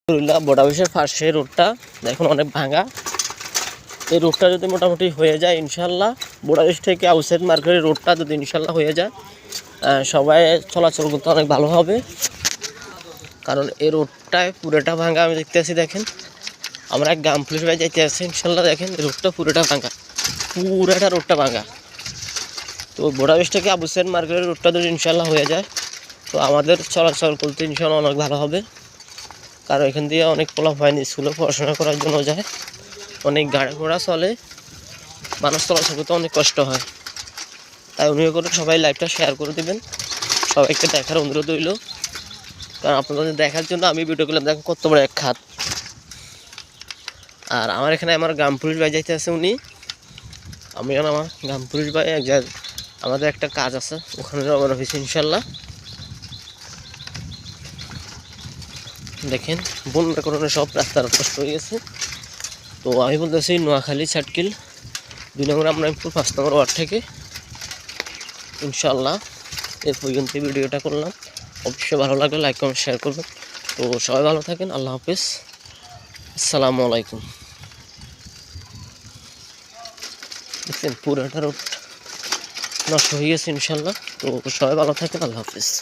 বড় অফিসের পাশে রোডটা দেখুন অনেক ভাঙা। এই রোডটা যদি মোটামুটি হয়ে যায় ইনশাল্লাহ, বড় অফিস থেকে আউটসাইড মার্কেটের রোডটা যদি ইনশাল্লাহ হয়ে যায়, সবাই চলাচল করতে অনেক ভালো হবে। কারণ এই রোডটায় পুরোটা ভাঙা আমি দেখতে আছি। দেখেন আমরা গ্রাম পুলিশ বাড়ি যাইতে আসছি ইনশাল্লাহ। দেখেন রোডটা পুরোটা ভাঙা, পুরোটা রোডটা ভাঙা। তো বড় অফিস থেকে আউটসাইড মার্কেটের রোডটা যদি ইনশাল্লাহ হয়ে যায়, তো আমাদের চলাচল করতে ইনশাল্লাহ অনেক ভালো হবে। কারণ এখান দিয়ে অনেক পোলাপাইন স্কুলে পড়াশোনা করার জন্য যায়, অনেক গাড়ি ঘোড়া চলে, মানুষ চলাচল করতে অনেক কষ্ট হয়। তাই অনুগ্রহ করে সবাই লাইভটা শেয়ার করে দেবেন, সবাইকে দেখার অনুরোধ রইল। কারণ আপনাদের দেখার জন্য আমি ভিডিও করলাম। দেখেন কত বড় এক খাত। আর আমার এখানে আমার গ্রাম পুলিশ ভাই যাইতে আছে, আমি আমার গ্রাম পুলিশ ভাই এক জায়গায় আমাদের একটা কাজ আছে, ওখানে রওনা হয়েছে ইনশাল্লাহ। দেখেন বন্যার কারণে সব রাস্তার কষ্ট হয়ে গেছে। তো আমি বলতেছি নোয়াখালী সার্কিল 2 নম্বর আমরাইপুর 5 নম্বর ওয়ার্ড থেকে ইনশাল্লাহ এর পর্যন্ত ভিডিওটা করলাম। অবশ্যই ভালো লাগলে লাইক কমেন্ট শেয়ার করবেন। তো সবাই ভালো থাকেন, আল্লাহ হাফেজ, আসসালামু আলাইকুম। দেখছেন পুরোটা রোড নষ্ট হয়ে গেছে ইনশাল্লাহ। তো সবাই ভালো থাকেন, আল্লাহ হাফেজ।